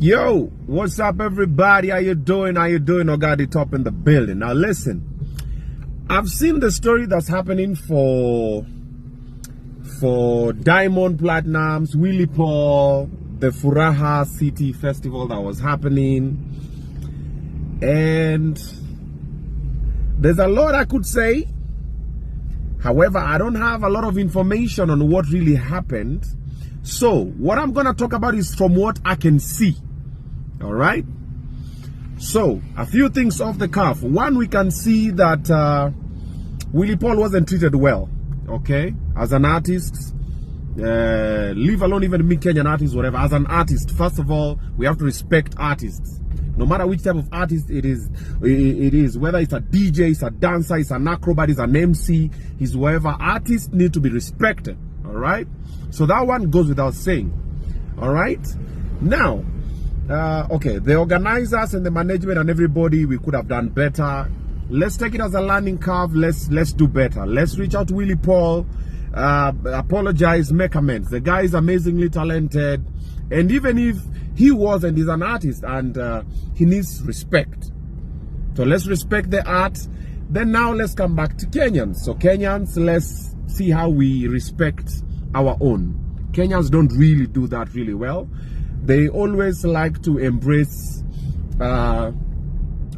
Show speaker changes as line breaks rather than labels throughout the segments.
Yo, what's up everybody? How you doing? Ogadi Top in the building. Now listen, I've seen the story that's happening for Diamond Platinums, Willy Paul, the Furaha City Festival that was happening, and there's a lot I could say. However, I don't have a lot of information on what really happened. So what I'm gonna talk about is from what I can see. All right. So a few things off the cuff. One, we can see that Willy Paul wasn't treated well. Okay, as an artist, leave alone even me Kenyan artists, whatever. As an artist, first of all, we have to respect artists. No matter which type of artist it is, whether it's a DJ, it's a dancer, it's an acrobat, it's an MC, it's whoever. Artists need to be respected. All right. So that one goes without saying. All right. Now, okay, the organizers and the management and everybody, we could have done better. Let's take it as a learning curve. Let's do better. Let's reach out to Willy Paul, apologize, make amends. The guy is amazingly talented, and even if he was and he's an artist, and he needs respect. So let's respect the art. Then now let's come back to Kenyans. So Kenyans, let's see how we respect our own. Kenyans don't really do that really well. They always like to embrace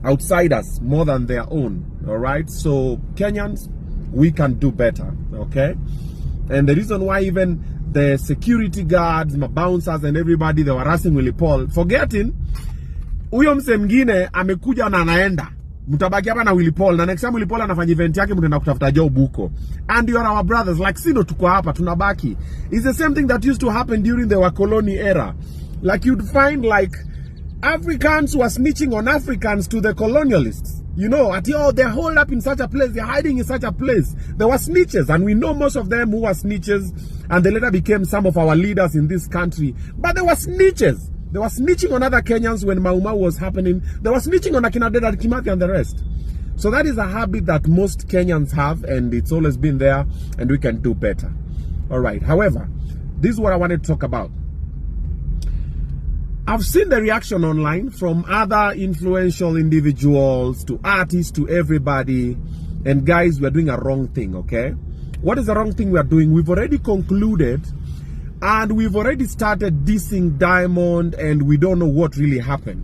outsiders more than their own. All right. So Kenyans, we can do better. Okay. And the reason why even the security guards, my bouncers and everybody, they were harassing Willy Paul, forgetting huyo mse mwingine amekuja na anaenda. Mtabaki hapa na Willy Paul, na next time Willy Paul anafanya event yake mtaenda kutafuta job huko. And you are our brothers, like sino tuko hapa tunabaki. It's the same thing that used to happen during the Wakoloni era. Like you'd find like Africans were snitching on Africans to the colonialists. You know, they're holed up in such a place, they're hiding in such a place. There were snitches, and we know most of them who were snitches, and they later became some of our leaders in this country. But there were snitches. They were snitching on other Kenyans when Mau Mau was happening. They were snitching on Akina Dedan Kimathi and the rest. So that is a habit that most Kenyans have, and it's always been there, and we can do better. All right. However, this is what I wanted to talk about. I've seen the reaction online from other influential individuals to artists to everybody. And guys, we're doing a wrong thing, okay? What is the wrong thing we're doing? We've already concluded and we've already started dissing Diamond, and we don't know what really happened.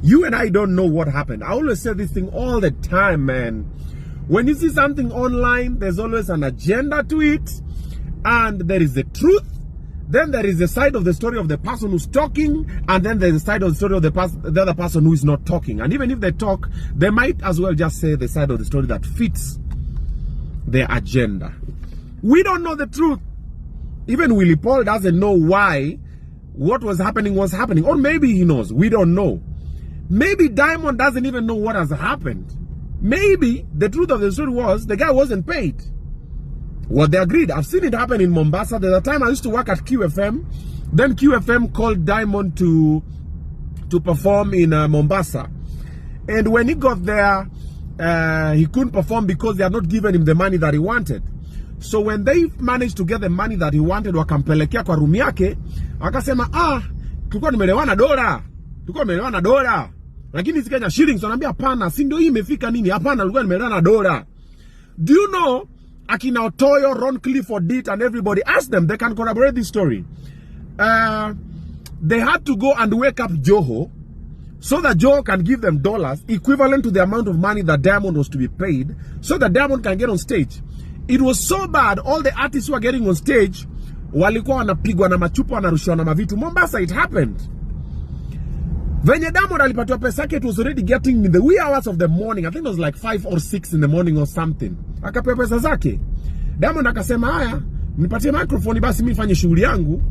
You and I don't know what happened. I always say this thing all the time, man. When you see something online, there's always an agenda to it, and there is the truth. Then there is the side of the story of the person who's talking, and then there's the side of the story of the other person who is not talking. And even if they talk, they might as well just say the side of the story that fits their agenda. We don't know the truth. Even Willy Paul doesn't know why what was happening. Or maybe he knows. We don't know. Maybe Diamond doesn't even know what has happened. Maybe the truth of the story was the guy wasn't paid. Well, they agreed. I've seen it happen in Mombasa. There's a time I used to work at QFM. Then QFM called Diamond to perform in Mombasa. And when he got there, he couldn't perform because they had not given him the money that he wanted. So when they managed to get the money that he wanted, wakampelekea kwa room yake, akasema, tulikuwa nimeelewana dola. Lakini Kenya shillings, wanaambia hapana, si ndio hii imefika nini? Hapana, tulikuwa nimeelewana dola. Do you know Akina Otoyo, Ron Clifford did, and everybody, ask them, they can corroborate this story. They had to go and wake up Joho so that Joho can give them dollars equivalent to the amount of money that Diamond was to be paid, so that Diamond can get on stage. It was so bad, all the artists who are getting on stage, walikuwa wanapigwa na machupa, wanarushiwa na mavitu. Mombasa, it happened. Venye Diamond alipatiwa pesa yake, it was already getting in the wee hours of the morning. I think it was like 5 or 6 in the morning or something. Akapewa pesa zake. Diamond akasema, haya, nipatie microphone basi mimi nifanye shughuli yangu.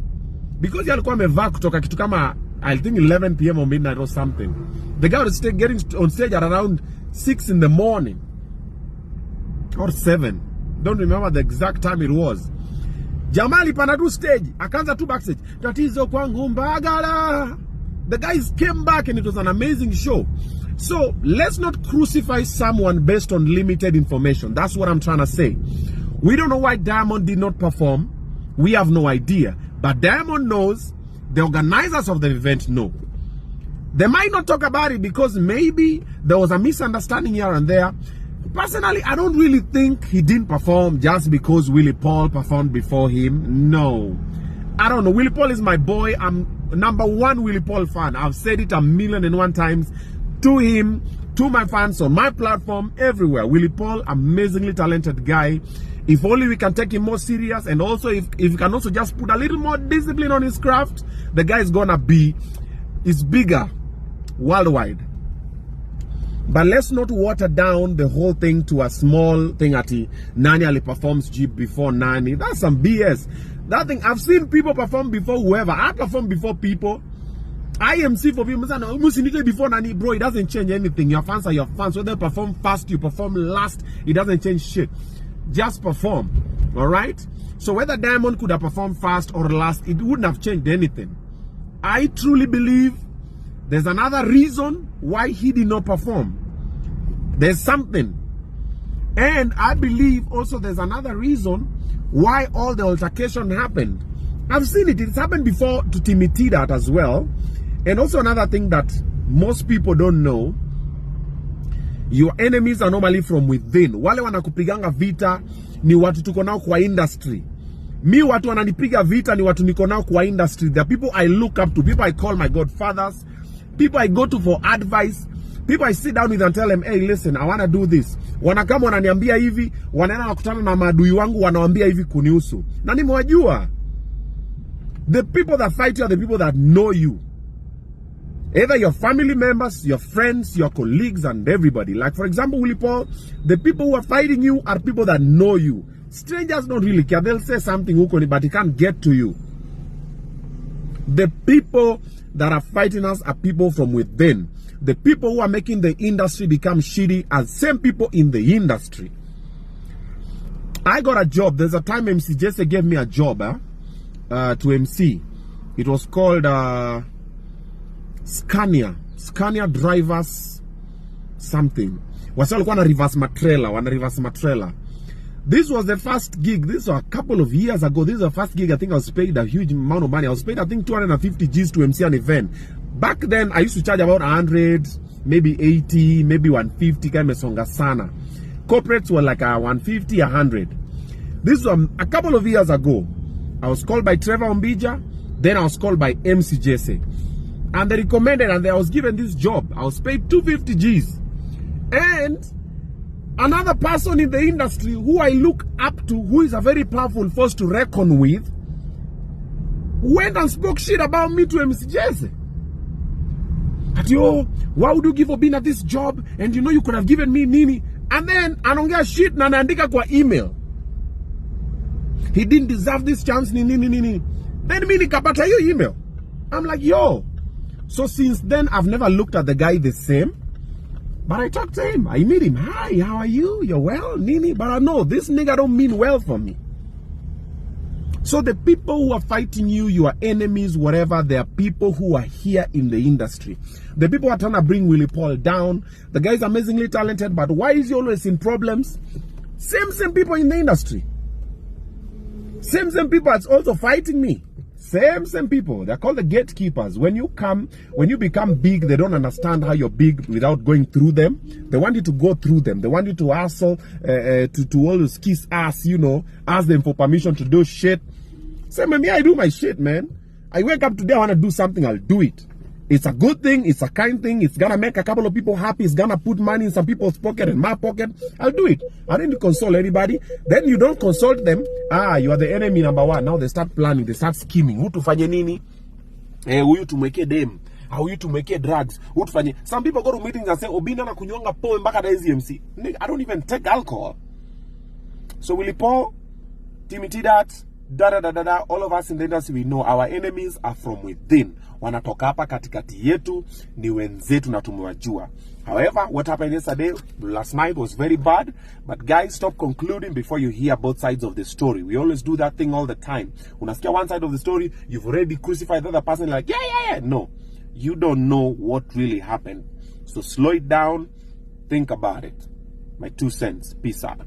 Because alikuwa amevaa kutoka kitu kama, I think 11 p.m. or midnight or something. The guy was getting on stage at around 6 in the morning. Or 7. Don't remember the exact time it was. Jamali panadu stage. Akaanza tu backstage. Tatizo kwangu mbagala. The guys came back and it was an amazing show. So let's not crucify someone based on limited information. That's what I'm trying to say. We don't know why Diamond did not perform. We have no idea. But Diamond knows. The organizers of the event know. They might not talk about it because maybe there was a misunderstanding here and there. Personally, I don't really think he didn't perform just because Willy Paul performed before him. No. I don't know. Willy Paul is my boy. I'm #1 Willy Paul fan. I've said it 1,000,001 times to him, to my fans on my platform, everywhere. Willy Paul, amazingly talented guy. If only we can take him more serious, and also if we can also just put a little more discipline on his craft, the guy is gonna be, is bigger worldwide. But let's not water down the whole thing to a small thing at Nani Ali performs Jeep before Nani. That's some BS. That thing, I've seen people perform before whoever. I perform before people. IMC for people before Nani, bro, it doesn't change anything. Your fans are your fans. Whether you perform fast, you perform last, it doesn't change shit. Just perform. Alright? So whether Diamond could have performed fast or last, it wouldn't have changed anything. I truly believe there's another reason why he did not perform. There's something. And I believe also there's another reason why all the altercation happened. I've seen it. It's happened before to Timmy Tidat as well. And also another thing that most people don't know, your enemies are normally from within. Wale wanakupiganga vita ni watu tuko nao kwa industry. Mi watu wananipiga vita ni watu niko nao kwa industry. The people I look up to, people I call my godfathers, people I go to for advice, people I sit down with and tell them, hey, listen, I want to do this. Wanakama wananiambia hivi, wanaenda nakutana na maadui wangu wanawaambia hivi kunihusu. Na nimewajua. The people that fight you are the people that know you. Either your family members, your friends, your colleagues, and everybody. Like, for example, Willy Paul, the people who are fighting you are people that know you. Strangers don't really care. They'll say something, but it can't get to you. The people that are fighting us are people from within. The people who are making the industry become shitty are same people in the industry. I got a job. There's a time MC Jesse gave me a job to MC. It was called Scania drivers something. Wasi walikuwa na reverse matrela. This was the first gig. This was a couple of years ago. This was the first gig. I think I was paid a huge amount of money. I was paid, I think, 250 G's to MC an event. Back then, I used to charge about 100, maybe 80, maybe 150. Kama songa sana. Corporates were like 150, 100. This was a couple of years ago. I was called by Trevor Ombija. Then I was called by MC Jesse. And they recommended, and I was given this job. I was paid 250 G's. And another person in the industry who I look up to, who is a very powerful force to reckon with, went and spoke shit about me to MC Jesse. At yo, why would you give Obinna'S this job? And you know you could have given me nini. And then anaongea shit na anaandika kwa email. He didn't deserve this chance nini. Then me nikapata yo email. I'm like, yo. So since then I've never looked at the guy the same. But I talked to him. I meet him. Hi, how are you? You're well, nini? But I know this nigga don't mean well for me. So the people who are fighting you, your enemies, whatever, they are people who are here in the industry. The people who are trying to bring Willy Paul down. The guy is amazingly talented, but why is he always in problems? Same people in the industry. Same people that's also fighting me. Same people. They're called the gatekeepers. When you become big, they don't understand how you're big without going through them. They want you to go through them. They want you to hustle, to always kiss ass, you know, ask them for permission to do shit. Same with me, I do my shit, man. I wake up today, I want to do something, I'll do it. It's a good thing, it's a kind thing, it's gonna make a couple of people happy, it's gonna put money in some people's pocket and my pocket, I'll do it. I don't need to console anybody. Then you don't consult them, you are the enemy #1. Now they start planning, they start scheming. Who to fanye nini? Who to make them? How you to make drugs? Who to fanye? Some people go to meetings and say, Obinna'S na kunyonga po mpaka da MC. I don't even take alcohol. So Willy Paul, Timmy Tidat, all of us in the industry, we know our enemies are from within. Wanatoka hapa katikati yetu, ni wenzetu na tumewajua. However, what happened yesterday, last night was very bad. But guys, stop concluding before you hear both sides of the story. We always do that thing all the time. Unasikia one side of the story, you've already crucified the other person like, yeah. No, you don't know what really happened. So slow it down, think about it. My 2 cents. Peace out.